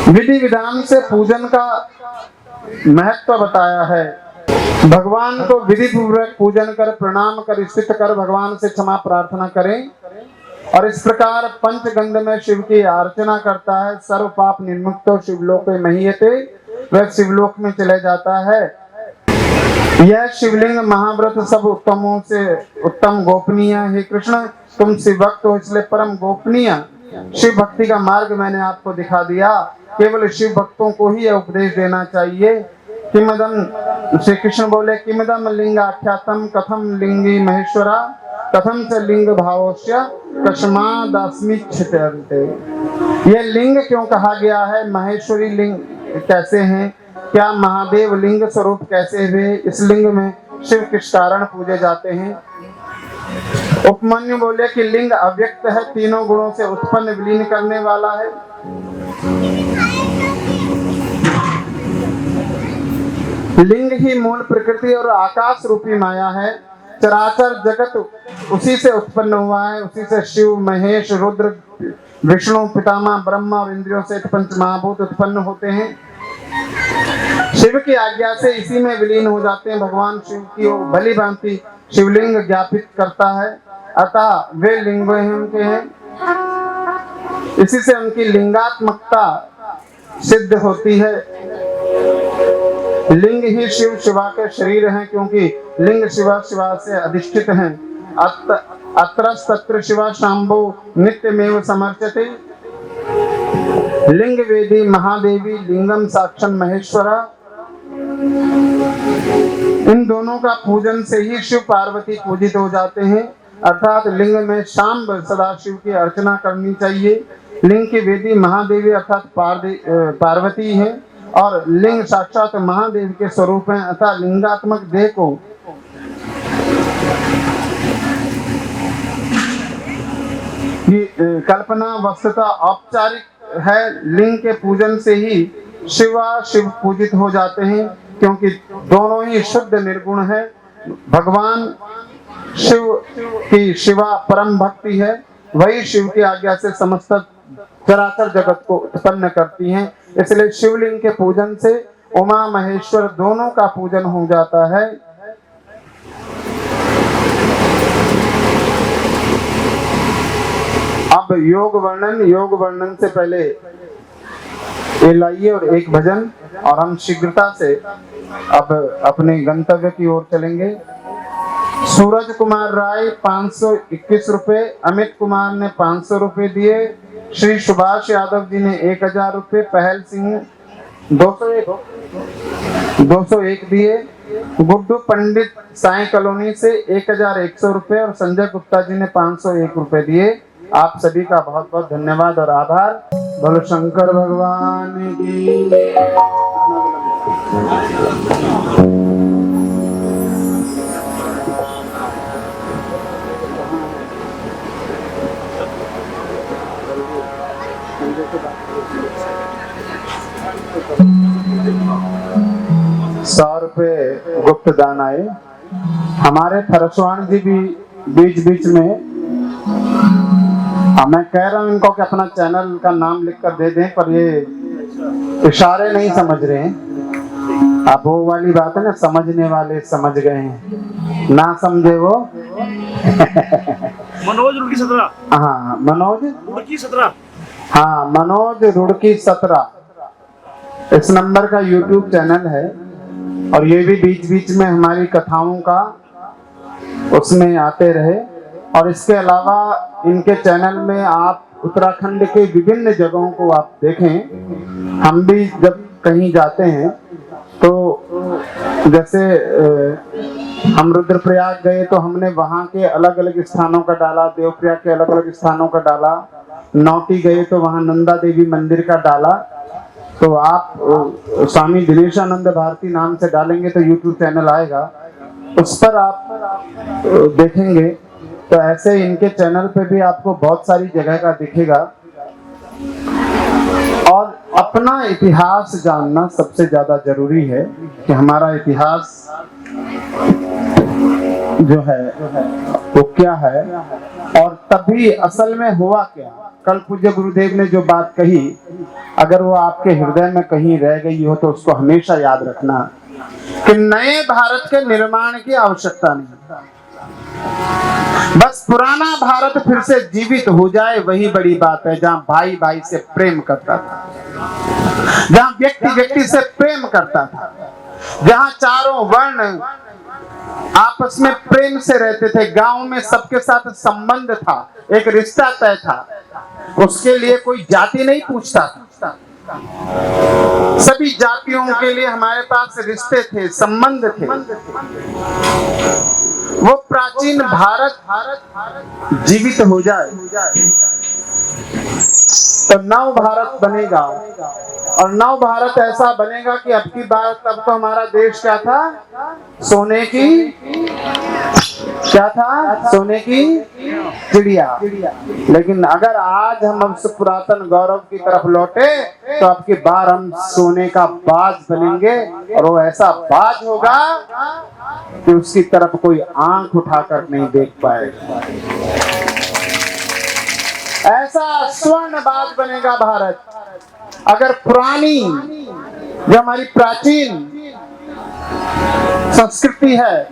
विधि विधान से पूजन का महत्व बताया है। भगवान को विधि पूर्वक पूजन कर, प्रणाम कर, स्थित कर भगवान से क्षमा प्रार्थना करें और इस प्रकार पंचगंध में शिव की अर्चना करता है। सर्व पाप निर्मुक्तो शिवलोक में महीयते, वह शिवलोक में चले जाता है। यह शिवलिंग महाव्रत सब उत्तमों से उत्तम गोपनीय है। कृष्ण तुम शिव भक्त हो इसलिए परम गोपनीय शिव भक्ति का मार्ग मैंने आपको दिखा दिया। केवल शिव भक्तों को ही यह उपदेश देना चाहिए। किमदम, श्री कृष्ण बोले, किमदम लिंग आख्यातम कथम लिंगी महेश्वरा कथम च लिंग भावस्य कस्मादस्मिच्छते। ये लिंग क्यों कहा गया है? महेश्वरी लिंग कैसे हैं? क्या महादेव लिंग स्वरूप कैसे हुए? इस लिंग में शिव किस कारण पूजे जाते हैं? उपमन्यु बोले कि लिंग अव्यक्त है, तीनों गुणों से उत्पन्न विलीन करने वाला है। लिंग ही मूल प्रकृति और आकाश रूपी माया है। चराचर जगत उसी से उत्पन्न हुआ है। उसी से शिव, महेश, रुद्र, विष्णु, पितामह ब्रह्मा और इंद्रियों से पंच महाभूत उत्पन्न होते हैं। शिव की आज्ञा से इसी में विलीन हो जाते हैं। भगवान शिव की भली भांति शिवलिंग ज्ञापित करता है, अतः वे लिंग उनके हैं। इसी से उनकी लिंगात्मकता सिद्ध होती है। लिंग ही शिव शिवा के शरीर हैं, क्योंकि लिंग शिवा शिवा से अधिष्ठित हैं। अत्रस्तत्र शिवा शांभो नित्यमेव समर्चते। लिंग वेदी महादेवी लिंगम साक्षात् महेश्वरा। इन दोनों का पूजन से ही शिव पार्वती पूजित हो जाते हैं। अर्थात लिंग में शांब सदाशिव की अर्चना करनी चाहिए। लिंग की वेदी महादेवी अर्थात पार्वती है और लिंग साक्षात महादेव के स्वरूप हैं। अर्थात लिंगात्मक देह को कल्पना वस्तुतः औपचारिक है। लिंग के पूजन से ही शिव पूजित हो जाते हैं, क्योंकि दोनों ही शुद्ध निर्गुण है। भगवान शिव की शिवा परम भक्ति है, वही शिव की आज्ञा से समस्त चराचर जगत को उत्पन्न करती हैं। इसलिए शिवलिंग के पूजन से उमा महेश्वर दोनों का पूजन हो जाता है। अब योग वर्णन से पहले ये लाइए और एक भजन, और हम शीघ्रता से अब अपने गंतव्य की ओर चलेंगे। सूरज कुमार राय 521 रुपए, अमित कुमार ने 500 रुपए दिए, श्री सुभाष यादव जी ने 1000 रुपए, पहल सिंह 201 दिए, गुड्डू पंडित साई कॉलोनी से 1100 रुपए और संजय गुप्ता जी ने 501 रुपए दिए। आप सभी का बहुत बहुत धन्यवाद और आभार। बोलो शंकर भगवान की। 100 रुपए गुप्त दान आए। हमारे फरसवान जी भी बीच में, मैं कह रहा हूँ इनको कि अपना चैनल का नाम लिख कर दे दें, पर ये इशारे नहीं समझ रहे हैं। अब वो वाली बात है ना, समझने वाले समझ गए हैं, ना समझे वो मनोज रुड़की 17। हाँ, मनोज रुड़की 17। हाँ, मनोज रुड़की 17 इस नंबर का YouTube चैनल है। और ये भी बीच में हमारी कथाओं का उसमें आते रहे। और इसके अलावा इनके चैनल में आप उत्तराखंड के विभिन्न जगहों को आप देखें। हम भी जब कहीं जाते हैं तो जैसे हम रुद्रप्रयाग गए तो हमने वहाँ के अलग अलग स्थानों का डाला, देवप्रयाग के अलग अलग स्थानों का डाला, नौटी गए तो वहाँ नंदा देवी मंदिर का डाला। तो आप स्वामी दिनेशानंद भारती नाम से डालेंगे तो YouTube चैनल आएगा, उस पर आप देखेंगे। तो ऐसे इनके चैनल पे भी आपको बहुत सारी जगह का दिखेगा। और अपना इतिहास जानना सबसे ज्यादा जरूरी है कि हमारा इतिहास जो है वो क्या है और तभी असल में हुआ क्या। कल पूज्य गुरुदेव ने जो बात कही, अगर वो आपके हृदय में कहीं रह गई हो तो उसको हमेशा याद रखना कि नए भारत के निर्माण की आवश्यकता नहीं, बस पुराना भारत फिर से जीवित हो जाए वही बड़ी बात है। जहां भाई भाई से प्रेम करता था, जहां व्यक्ति व्यक्ति से प्रेम करता था, जहां चारों वर्ण आपस में प्रेम से रहते थे, गांव में सबके साथ संबंध था, एक रिश्ता तय था, उसके लिए कोई जाति नहीं पूछता था। सभी जातियों के लिए हमारे पास रिश्ते थे, संबंध थे। वो प्राचीन भारत जीवित हो जाए तो नव भारत बनेगा, और नव भारत ऐसा बनेगा कि अब की बात, तब तो हमारा देश क्या था, सोने की चिड़िया। लेकिन अगर आज हम उस पुरातन गौरव की तरफ लौटे तो अब की बार हम सोने का बाज बनेंगे, और वो ऐसा बाज होगा कि उसकी तरफ कोई आंख उठाकर नहीं देख पाएगा। ऐसा स्वर्ण बाज बनेगा भारत। अगर पुरानी जो हमारी प्राचीन संस्कृति है,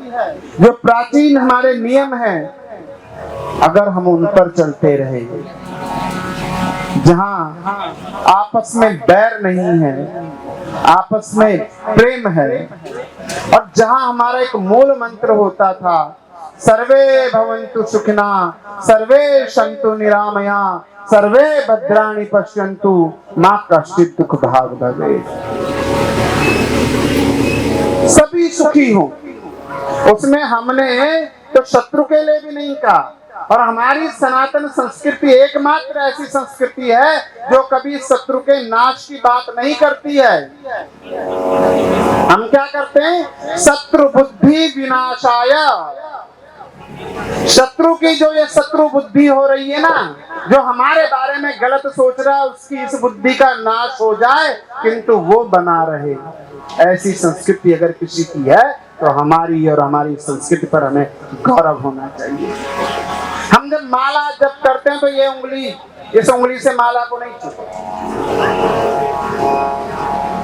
जो प्राचीन हमारे नियम हैं, अगर हम उन पर चलते रहे, जहां आपस में बैर नहीं है, आपस में प्रेम है, और जहां हमारा एक मूल मंत्र होता था, सर्वे भवन्तु सुखिना सर्वे सन्तु निरामया सर्वे भद्राणि पश्यन्तु मा कश्चित् दुःख भाग् भवेत्। सभी सुखी हो, उसमें हमने तो शत्रु के लिए भी नहीं कहा। और हमारी सनातन संस्कृति एकमात्र ऐसी संस्कृति है जो कभी शत्रु के नाश की बात नहीं करती है। हम क्या करते हैं, शत्रु बुद्धि विनाशाय। शत्रु की जो ये शत्रु बुद्धि हो रही है ना, जो हमारे बारे में गलत सोच रहा है, उसकी इस बुद्धि का नाश हो जाए, किंतु वो बना रहे। ऐसी संस्कृति अगर किसी की है तो हमारी और हमारी संस्कृति पर हमें गौरव होना चाहिए। हम जब माला जप करते हैं तो ये उंगली, इस उंगली से माला को नहीं छूते।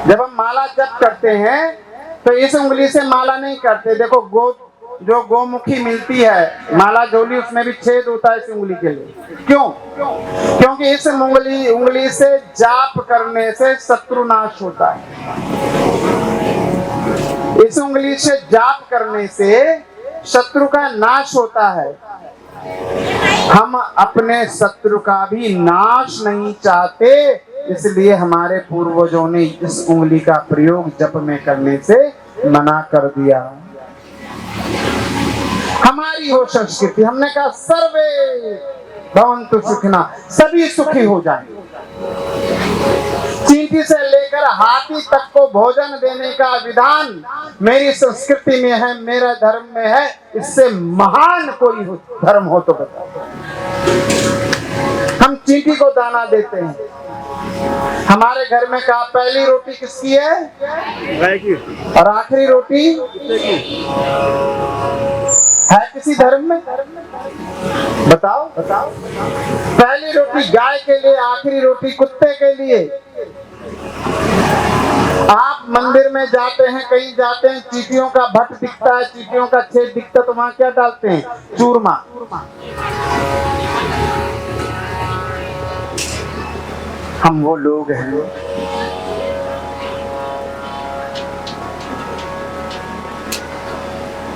जब हम माला जप करते हैं तो इस उंगली से माला नहीं करते। देखो जो गोमुखी मिलती है माला झोली, उसमें भी छेद होता है इस उंगली के लिए। क्यों? क्योंकि इस उंगली से जाप करने से शत्रु नाश होता है। इस उंगली से जाप करने से शत्रु का नाश होता है। हम अपने शत्रु का भी नाश नहीं चाहते, इसलिए हमारे पूर्वजों ने इस उंगली का प्रयोग जप में करने से मना कर दिया। हमारी हो संस्कृति, हमने कहा सर्वे भवन्तु सुखिना, सभी सुखी हो जाएं। चींटी से लेकर हाथी तक को भोजन देने का विधान मेरी संस्कृति में है, मेरा धर्म में है। इससे महान कोई धर्म हो तो बताओ। हम चींटी को दाना देते हैं। हमारे घर में कहा पहली रोटी किसकी है? गाय की। और आखिरी रोटी है किसी धर्म में? बताओ। पहली रोटी गाय के लिए, आखिरी रोटी कुत्ते के लिए। आप मंदिर में जाते हैं, कहीं जाते हैं, चींटियों का भट्ट दिखता है, चींटियों का छेद दिखता है, तो वहां क्या डालते हैं? चूरमा। हम वो लोग हैं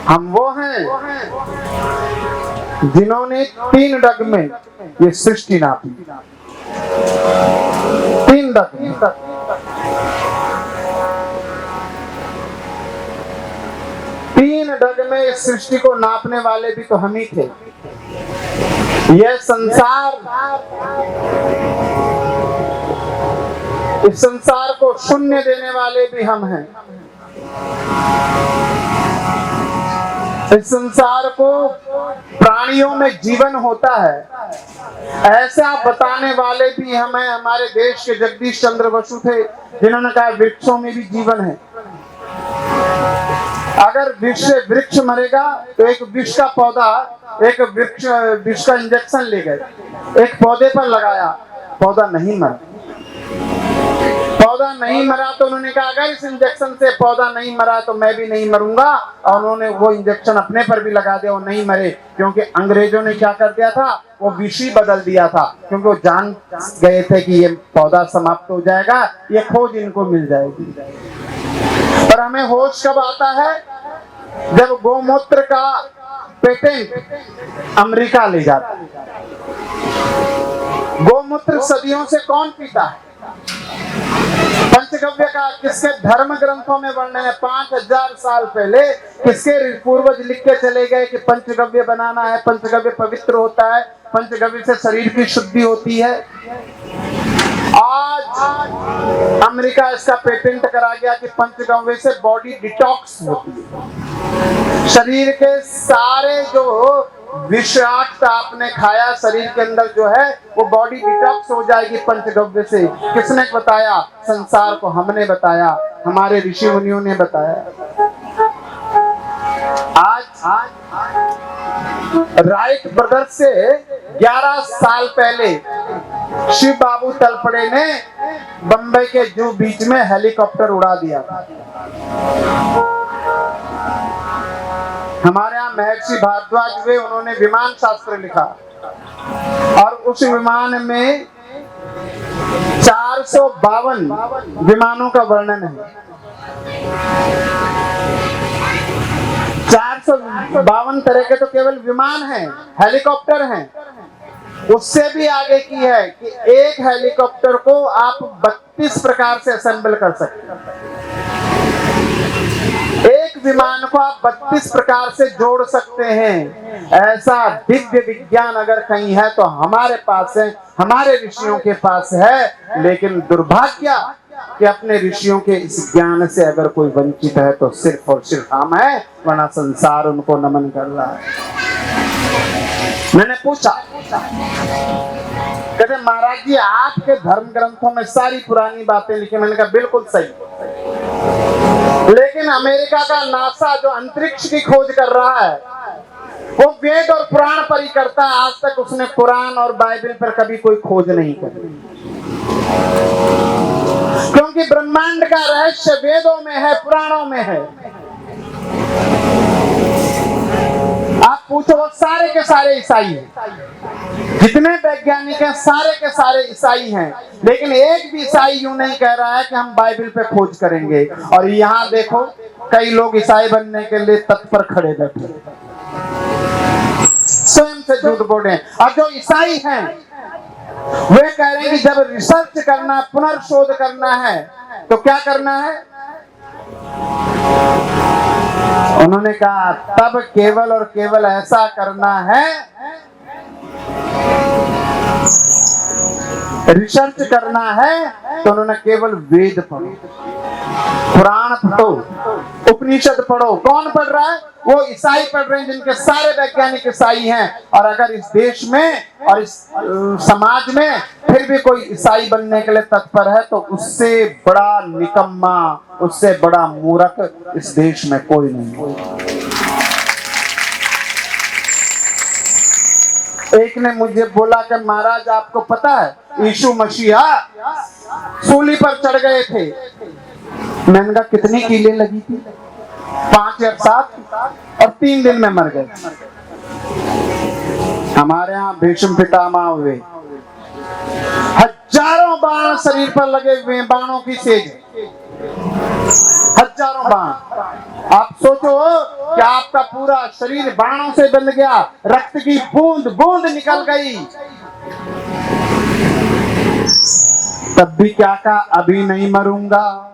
हम वो हैं जिन्होंने 3 डग में ये सृष्टि नापी। 3 डग में। 3 डग में इस सृष्टि को नापने वाले भी तो हम ही थे। यह संसार, इस संसार को शून्य देने वाले भी हम हैं। इस संसार को प्राणियों में जीवन होता है ऐसा बताने वाले भी हम हैं। हमारे देश के जगदीश चंद्र बसु थे, जिन्होंने कहा वृक्षों में भी जीवन है। अगर विष से वृक्ष मरेगा तो एक विष का पौधा, एक विष का इंजेक्शन ले गए, एक पौधे पर लगाया, पौधा नहीं मरा। पौधा नहीं मरा तो उन्होंने कहा अगर इस इंजेक्शन से पौधा नहीं मरा तो मैं भी नहीं मरूंगा, और उन्होंने वो इंजेक्शन अपने पर भी लगा दिया, वो नहीं मरे। क्योंकि अंग्रेजों ने क्या कर दिया था, वो विष ही बदल दिया था, क्योंकि वो जान गए थे कि ये पौधा समाप्त हो जाएगा, ये खोज इनको मिल जाएगी। पर हमें होश कब आता है, जब गोमूत्र का पेटेंट अमेरिका ले जाता है। गोमूत्र सदियों से कौन पीता है? पंचगव्य का किसके धर्म ग्रंथों में वर्णन है? 5000 साल पहले किसके पूर्वज लिख के चले गए कि पंचगव्य बनाना है, पंचगव्य पवित्र होता है, पंचगव्य से शरीर की शुद्धि होती है। आज अमेरिका इसका पेटेंट करा गया कि पंचगव्य से बॉडी डिटॉक्स होती है। शरीर के सारे जो विषाक्त आपने खाया शरीर के अंदर जो है वो बॉडी डिटॉक्स हो जाएगी पंचगव्य से। किसने बताया? संसार को हमने बताया, हमारे ऋषि मुनियों ने बताया। आज राइट ब्रदर से 11 साल पहले शिव बाबू तलपड़े ने बंबई के जू बीच में हेलीकॉप्टर उड़ा दिया। हमारे यहाँ महर्षि भारद्वाज हुए, उन्होंने विमान शास्त्र लिखा, और उस विमान में 452 विमानों का वर्णन है। 452 तरह के तो केवल विमान हैं, हेलीकॉप्टर हैं। उससे भी आगे की है कि एक हेलीकॉप्टर को आप 32 प्रकार से असेंबल कर सकते हैं। एक विमान को आप 32 प्रकार से जोड़ सकते हैं। ऐसा दिव्य विज्ञान अगर कहीं है तो हमारे पास है, हमारे ऋषियों के पास है। लेकिन दुर्भाग्य कि अपने ऋषियों के इस ज्ञान से अगर कोई वंचित है तो सिर्फ और सिर्फ हम है, वरना संसार उनको नमन कर रहा है। मैंने पूछा, कहते महाराज जी आपके धर्म ग्रंथों में सारी पुरानी बातें लिखी। मैंने कहा बिल्कुल सही, लेकिन अमेरिका का नासा जो अंतरिक्ष की खोज कर रहा है वो वेद और पुराण पर ही करता है। आज तक उसने कुरान और बाइबल पर कभी कोई खोज नहीं करी, क्योंकि ब्रह्मांड का रहस्य वेदों में है, पुराणों में है। आप पूछो, वो सारे के सारे ईसाई हैं, जितने वैज्ञानिक हैं सारे के सारे ईसाई हैं, लेकिन एक भी ईसाई यूं नहीं कह रहा है कि हम बाइबल पे खोज करेंगे। और यहाँ देखो कई लोग ईसाई बनने के लिए तत्पर खड़े बैठे, स्वयं से झूठ बोल रहे हैं। और जो ईसाई हैं वे कह रहे हैं कि जब रिसर्च करना, पुनर्शोध करना है तो क्या करना है? उन्होंने कहा तब केवल और केवल ऐसा करना है, रिसर्च करना है तो उन्होंने केवल वेद पढ़ो, पुराण पढ़ो, उपनिषद पढ़ो। कौन पढ़ रहा है? वो ईसाई पढ़ रहे हैं, जिनके सारे वैज्ञानिक ईसाई हैं। और अगर इस देश में और इस समाज में फिर भी कोई ईसाई बनने के लिए तत्पर है तो उससे बड़ा निकम्मा, उससे बड़ा मूर्ख इस देश में कोई नहीं। एक ने मुझे बोला कि महाराज आपको पता है यीशु मसीहा सूली पर चढ़ गए थे। मैंने कहा कितनी कीलें लगी थी? 5 या 7, और 3 दिन में मर गए। हमारे यहाँ भीष्म पितामह हुए, हजारों बाण शरीर पर लगे हुए, बाणों की सेज, हजारों बाण। आप सोचो कि आपका पूरा शरीर बाणों से बंध गया, रक्त की बूंद बूंद निकल गई, तब भी क्या कहा? अभी नहीं मरूंगा।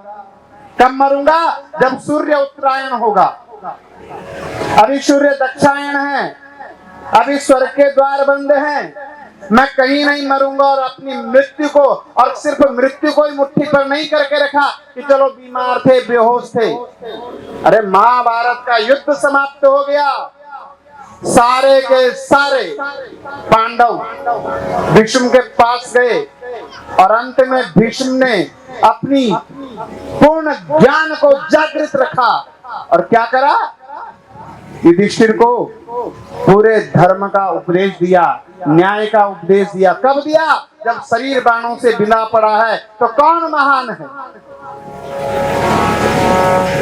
कब मरूंगा? जब सूर्य उत्तरायण होगा। अभी सूर्य दक्षिणायन है, अभी स्वर्ग के द्वार बंद हैं। मैं कहीं नहीं मरूंगा। और अपनी मृत्यु को, और सिर्फ मृत्यु को ही मुट्ठी पर नहीं करके रखा कि चलो बीमार थे, बेहोश थे। अरे महाभारत का युद्ध समाप्त हो गया, सारे के सारे पांडव भीष्म के पास गए, और अंत में भीष्म ने अपनी पूर्ण ज्ञान को जागृत रखा और क्या करा? युधिष्ठिर को पूरे धर्म का उपदेश दिया, न्याय का उपदेश दिया। कब दिया? जब शरीर बाणों से बिना पड़ा है। तो कौन महान है?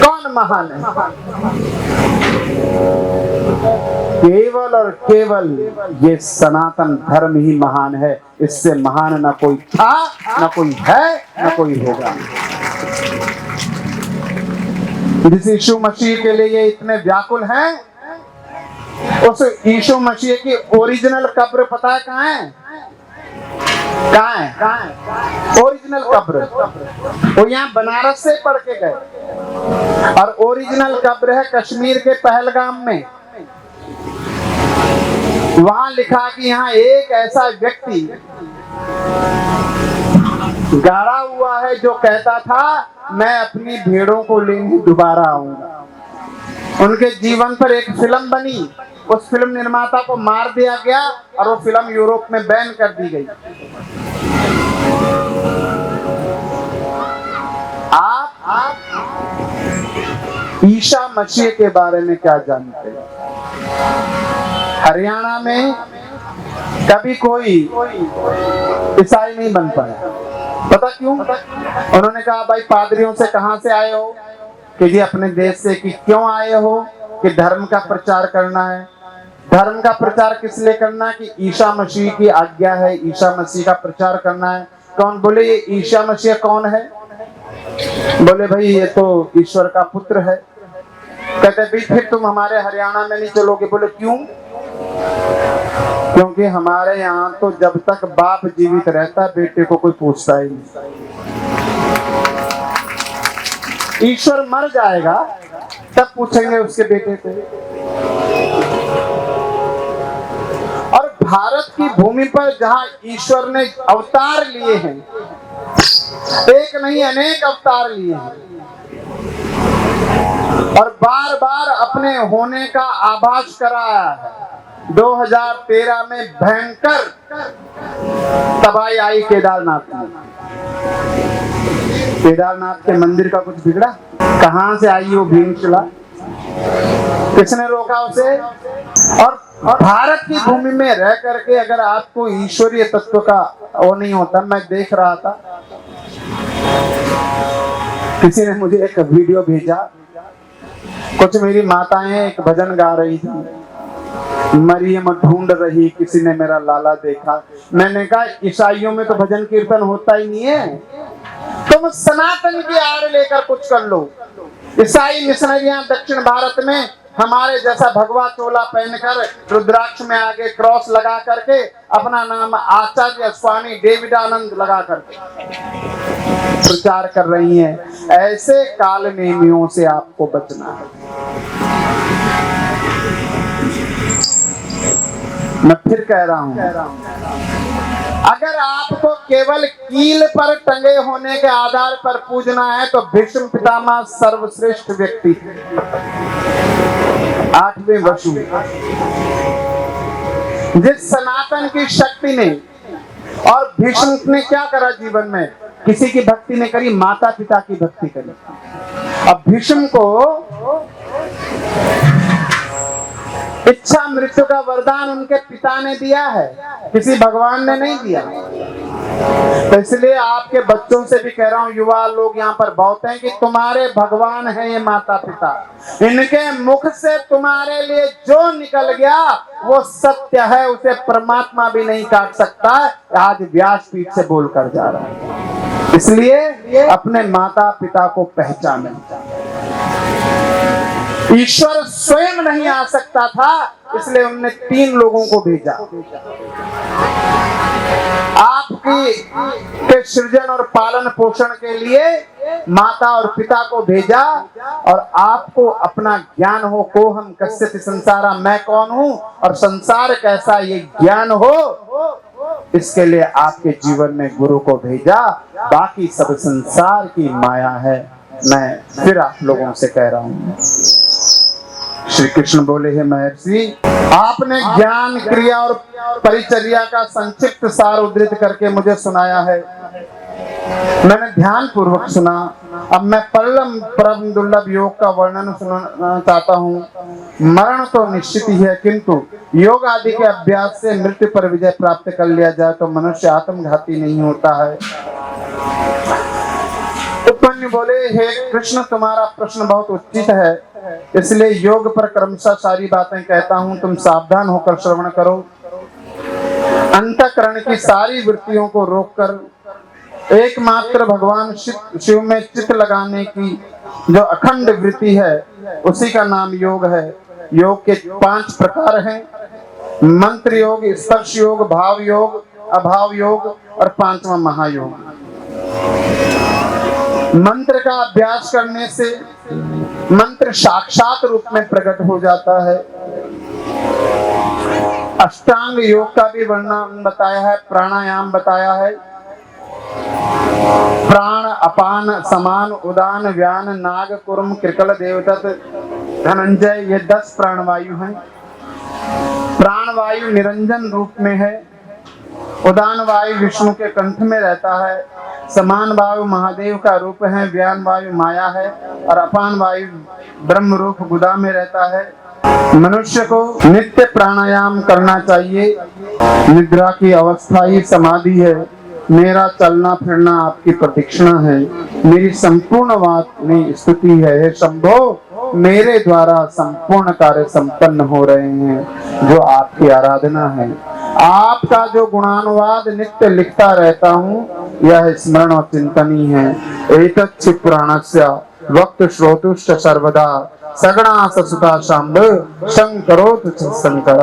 कौन महान है? केवल और केवल ये सनातन धर्म ही महान है। इससे महान ना कोई था, ना कोई है, ना कोई होगा। जिस यीशु मसीह के लिए ये इतने व्याकुल हैं, उस यीशु मसीह की ओरिजिनल कब्र पता है कहाँ है? कहाँ है ओरिजिनल कब्र? वो यहाँ बनारस से पढ़ के गए, और ओरिजिनल कब्र है कश्मीर के पहलगाम में। वहां लिखा कि यहाँ एक ऐसा व्यक्ति गाड़ा हुआ है जो कहता था मैं अपनी भेड़ों को लेने दोबारा आऊंगा। उनके जीवन पर एक फिल्म बनी, उस फिल्म निर्माता को मार दिया गया और वो फिल्म यूरोप में बैन कर दी गई। आप ईसा मसीह के बारे में क्या जानते हैं? हरियाणा में कभी कोई ईसाई नहीं बन पाया। पता क्यों? उन्होंने कहा भाई पादरियों से कहां से आए हो? कि जी अपने देश से। कि क्यों आए हो? कि धर्म का प्रचार करना है। धर्म का प्रचार किस लिए करना है? कि ईसा मसीह की आज्ञा है, ईसा मसीह का प्रचार करना है। कौन? बोले ये ईसा मसीह कौन है? बोले भाई ये तो ईश्वर का पुत्र है। कहते भी फिर तुम हमारे हरियाणा में नहीं चलोगे। बोले क्यों? क्योंकि हमारे यहाँ तो जब तक बाप जीवित रहता बेटे को कोई पूछता ही नहीं। ईश्वर मर जाएगा तब पूछेंगे उसके बेटे से। और भारत की भूमि पर जहाँ ईश्वर ने अवतार लिए हैं, एक नहीं अनेक अवतार लिए हैं, और बार बार अपने होने का आभास कराया है। 2013 में भयंकर तबाही आई केदारनाथ में। केदारनाथ के मंदिर का कुछ बिगड़ा? कहां से आई वो भीमशिला? किसने रोका उसे? और भारत की भूमि में रह करके अगर आपको ईश्वरीय तत्व का वो नहीं होता। मैं देख रहा था, किसी ने मुझे एक वीडियो भेजा, कुछ मेरी माताएं एक भजन गा रही थी, मरियम ढूंढ रही किसी ने मेरा लाला देखा। मैंने कहा ईसाइयों में तो भजन कीर्तन होता ही नहीं है, तुम सनातन की आड़ लेकर कुछ कर लो। ईसाई मिशनरियां दक्षिण भारत में हमारे जैसा भगवा चोला पहनकर रुद्राक्ष में आगे क्रॉस लगा करके अपना नाम आचार्य स्वामी डेविडानंद लगा करके प्रचार कर रही हैं। ऐसे काल नेमियों से आपको बचना है। मैं फिर कह रहा हूं, अगर आपको केवल कील पर टंगे होने के आधार पर पूजना है तो भीष्म पितामह सर्वश्रेष्ठ व्यक्ति, 8वें वसु, जिस सनातन की शक्ति ने। और भीष्म ने क्या करा जीवन में? किसी की भक्ति ने करी, माता पिता की भक्ति करी। अब भीष्म को इच्छा मृत्यु का वरदान उनके पिता ने दिया है, किसी भगवान ने नहीं दिया। तो इसलिए आपके बच्चों से भी कह रहा हूं, युवा लोग यहाँ पर बहुत हैं, कि तुम्हारे भगवान हैं ये माता पिता। इनके मुख से तुम्हारे लिए जो निकल गया वो सत्य है, उसे परमात्मा भी नहीं काट सकता। आज व्यासपीठ से बोलकर जा रहा है। इसलिए अपने माता पिता को पहचानें। ईश्वर स्वयं नहीं आ सकता था, इसलिए उन्होंने 3 लोगों को भेजा। आपकी के सृजन और पालन पोषण के लिए माता और पिता को भेजा, और आपको अपना ज्ञान हो, को हम कस्यति संसारा, मैं कौन हूं और संसार कैसा, ये ज्ञान हो, इसके लिए आपके जीवन में गुरु को भेजा। बाकी सब संसार की माया है। मैं फिर आप लोगों से कह रहा हूं, श्री कृष्ण बोले हे महर्षि, आपने ज्ञान, क्रिया और परिचर्या का संक्षिप्त सार उद्धृत करके मुझे सुनाया है। मैंने ध्यान पूर्वक सुना। अब मैं परम दुर्लभ योग का वर्णन सुनाना चाहता हूँ। मरण तो निश्चित ही है, किंतु योग आदि के अभ्यास से मृत्यु पर विजय प्राप्त कर लिया जाए तो मनुष्य आत्मघाती नहीं होता है। उपमन्यु बोले, हे कृष्ण, तुम्हारा प्रश्न बहुत उचित है, इसलिए योग पर क्रमशः सारी बातें कहता हूँ, तुम सावधान होकर श्रवण करो। अंतःकरण की सारी वृत्तियों को रोककर एकमात्र भगवान शिव में चित्त लगाने की जो अखंड वृत्ति है, उसी का नाम योग है। योग के 5 प्रकार हैं: मंत्र योग, स्पर्श योग, भाव योग, अभाव योग और 5वां महायोग। मंत्र का अभ्यास करने से मंत्र साक्षात रूप में प्रकट हो जाता है। अष्टांग योग का भी वर्णन बताया है, प्राणायाम बताया है। प्राण, अपान, समान, उदान, व्यान, नाग, कुर्म, कृकल, देवदत्त, धनंजय, ये 10 प्राणवायु हैं। प्राणवायु निरंजन रूप में है। उदान वायु विष्णु के कंठ में रहता है। समान वायु महादेव का रूप है। व्यान वायु माया है और अपान वायु ब्रह्म रूप गुदा में रहता है। मनुष्य को नित्य प्राणायाम करना चाहिए। निद्रा की अवस्था ही समाधि है। मेरा चलना फिरना आपकी प्रदक्षिणा है। मेरी संपूर्ण वाणी स्तुति है। हे शंभो, मेरे द्वारा संपूर्ण कार्य संपन्न हो रहे हैं, जो आपकी आराधना है। आपका जो गुणानुवाद नित्य लिखता रहता हूँ, यह स्मरण और चिंतनी है। एतच्च पुराणस्य वक्त श्रोतुश्च सर्वदा सगुणा ससुता शाम्ब शंकरोत शंकर।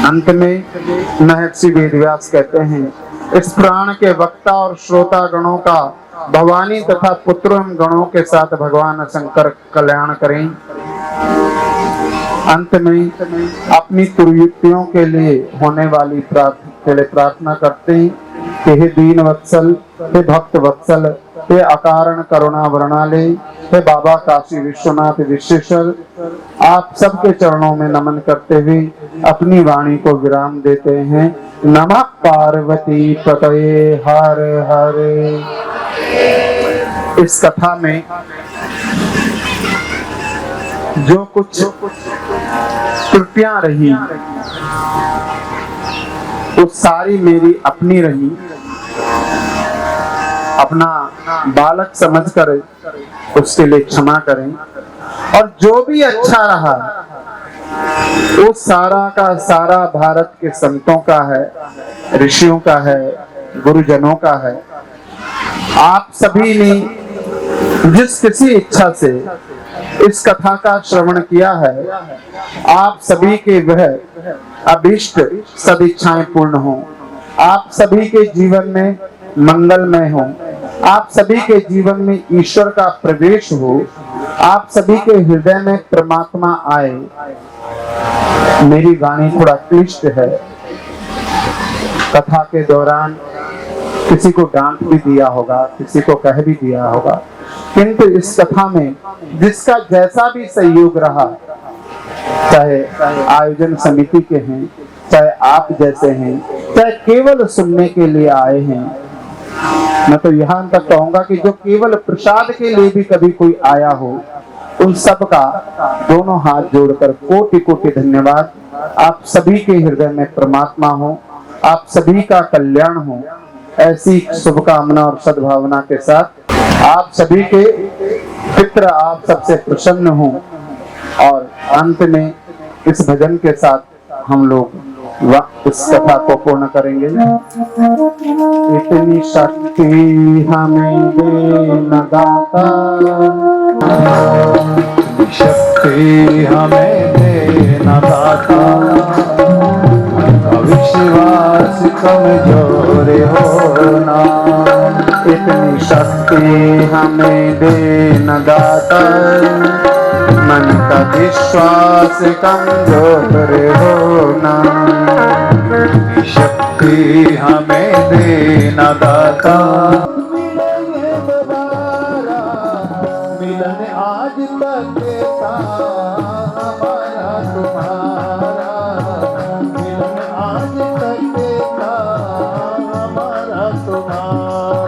अंत में महर्षि वेदव्यास कहते हैं, इस पुराण के वक्ता और श्रोता गणों का भवानी तथा पुत्र गणों के साथ भगवान शंकर कल्याण करें। अंत में अपनी दुर्युक्तियों के लिए होने वाली प्रार्थना करते हैं कि हे दीन वत्सल, हे भक्त वत्सल, हे अकारण करुणा वर्णाले, हे बाबा काशी विश्वनाथ विश्वेश्वर, आप सबके चरणों में नमन करते हुए अपनी वाणी को विराम देते हैं। नमः पार्वती पतये हर हर। इस कथा में जो कुछ त्रुटियां रही, वो सारी मेरी अपनी रही। अपना बालक समझकर उसके लिए क्षमा करें, और जो भी अच्छा रहा वो सारा का सारा भारत के संतों का है, ऋषियों का है, गुरुजनों का है। आप सभी ने जिस किसी इच्छा से इस कथा का श्रवण किया है, आप सभी के वह अभीष्ट सदिच्छाएं पूर्ण हो। आप सभी के जीवन में मंगलमय हो। आप सभी के जीवन में ईश्वर का प्रवेश हो। आप सभी के हृदय में परमात्मा आए। मेरी वाणी थोड़ा क्लिष्ट है। कथा के दौरान किसी को डांट भी दिया होगा, किसी को कह भी दिया होगा, किंतु इस कथा में जिसका जैसा भी सहयोग रहा, चाहे आयोजन समिति के हैं, चाहे आप जैसे हैं, चाहे केवल सुनने के लिए आए हैं, मैं तो यहाँ तक कहूंगा कि जो केवल प्रसाद के लिए भी कभी कोई आया हो, उन सब का दोनों हाथ जोड़कर कोटि कोटि धन्यवाद। आप सभी के हृदय में परमात्मा हो, आप सभी का कल्याण हो, ऐसी शुभकामना और सद्भावना के साथ आप सभी के पित्र आप सबसे प्रसन्न हो। और अंत में इस भजन के साथ हम लोग इस कथा को पूर्ण करेंगे। इतनी शक्ति हमें दे न दाता, शक्ति हमें दे न दाता, अविश्वास कमजोर होना। इतनी शक्ति हमें दे न दाता, मन का विश्वास कमजोर होना। शक्ति हमें दे न दाता, मिलन आज तक था हमारा तुम्हारा, मिलन आज तक था हमारा तुम्हारा।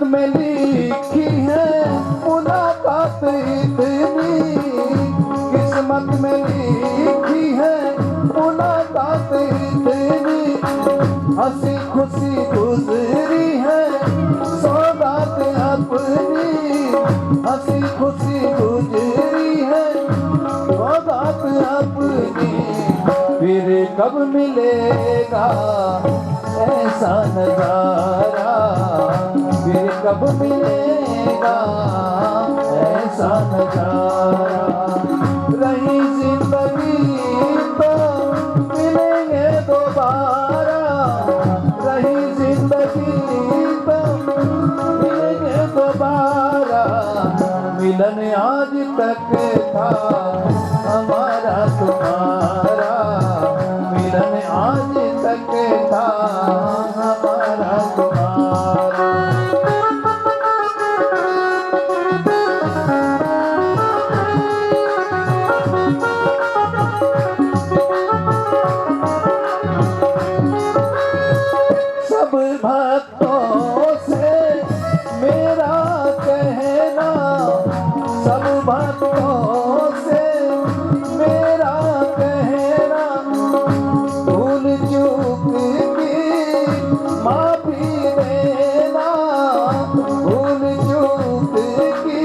में लिखी है मुलाकात इतनी, किस्मत में लिखी है मुलाकात इतनी, हंसी खुशी गुजरी है सौगात अपनी, हंसी खुशी गुजरी है सौगात अपनी, फिर कब मिलेगा ऐसा नजारा, फिर कब मिलेगा ऐसा नजारा, रही जिंदगी तो मिलेंगे दोबारा, रही जिंदगी तो मिलेंगे दोबारा, मिलन आज तक था हमारा तुम्हारा, मिलन आज तक था हमारा तुम्हारा। सब भक्तों से मेरा कहना, सब भक्तों से मेरा कहना, भूल चूक की माफी देना, भूल चूक की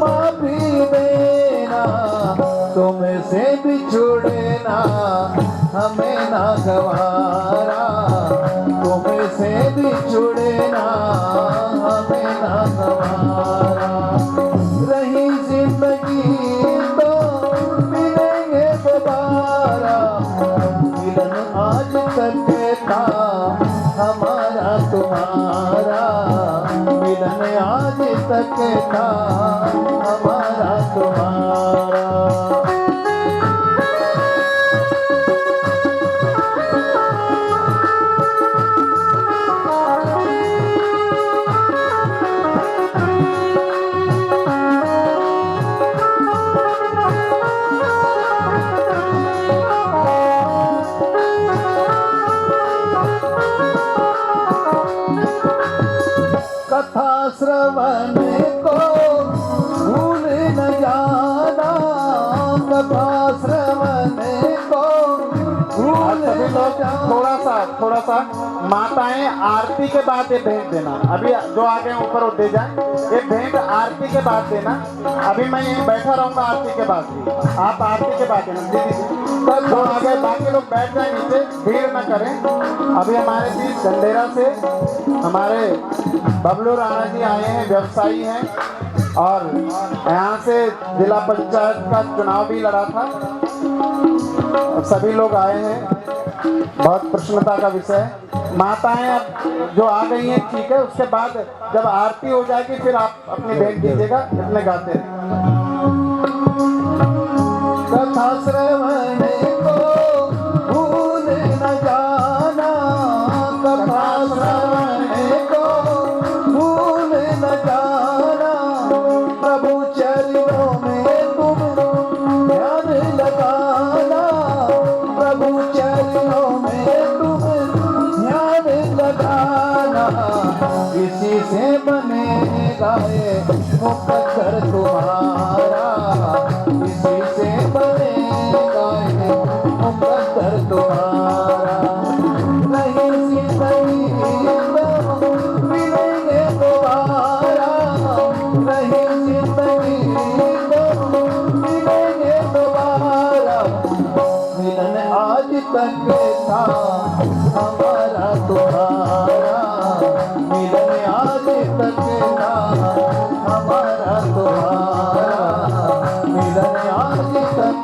माफी देना, तुमसे बिछुड़ना हमें ना गवारा, तुमसे बिछुड़ना हमें ना गवारा, रही जिंदगी तो मिलेंगे दोबारा, मिलन आज तक था हमारा तुम्हारा, मिलन आज तक था हमारा तुम्हारा। कथा श्रवण को भूल न जाना, कथा श्रवण को भूल न जाना। थोड़ा सा माताएं आरती के बाद ये भेंट देना, अभी जो आगे ऊपर वो दे जाए, ये भेंट आरती के बाद देना, अभी मैं यहीं बैठा रहूंगा आरती के बाद भी, आप आरती के बाद देना दीदी। तब जो आगे बाकी लोग बैठ जाए नीचे, भीड़ न करें। अभी हमारे बीच गंडेरा से हमारे बबलू राणा जी आए हैं, व्यवसायी हैं, और यहाँ से जिला पंचायत का चुनाव भी लड़ा था, सभी लोग आए हैं, बहुत प्रसन्नता का विषय। माताएं अब जो आ गई हैं ठीक है, उसके बाद जब आरती हो जाएगी फिर आप अपनी भेंट दीजिएगा, इतने गाते हैं। कथा श्रवण को भूल न जाना, कथा श्रवण को भूल न जाना, प्रभु चरणों में तुम ध्यान लगाना, प्रभु चरणों में तुम ध्यान लगाना, इसी से बनेगा ये मुकद्दर तुम्हारा, इसी से बनेगा ये मुकद्दर तुम्हारा, नहीं जिंदगी तो मिलेंगे दोबारा, नहीं जिंदगी तो मिलेंगे दोबारा, मिलन आज तक था हमारा तुम्हारा, मिलन आज तक था हमारा तुम्हारा, मिलन आज तक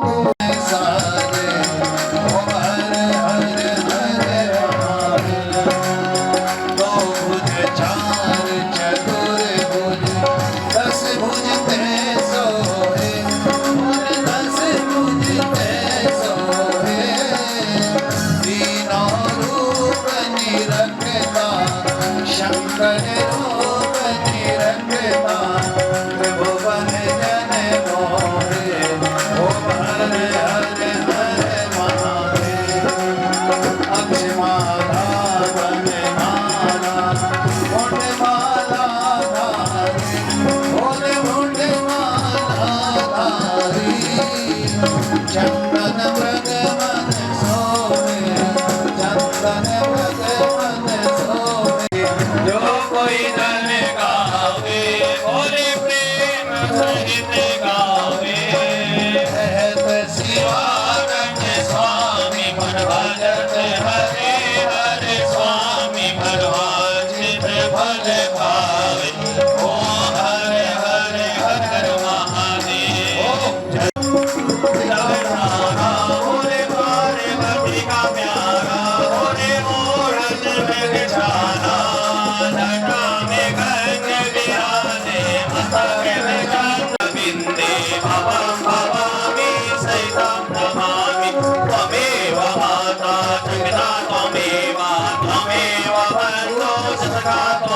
शंकर रूप निरंजन प्रभु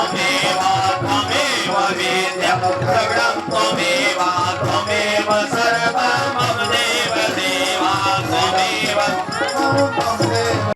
त्वमेव त्वमेव वेद्यं सगळं त्वमेव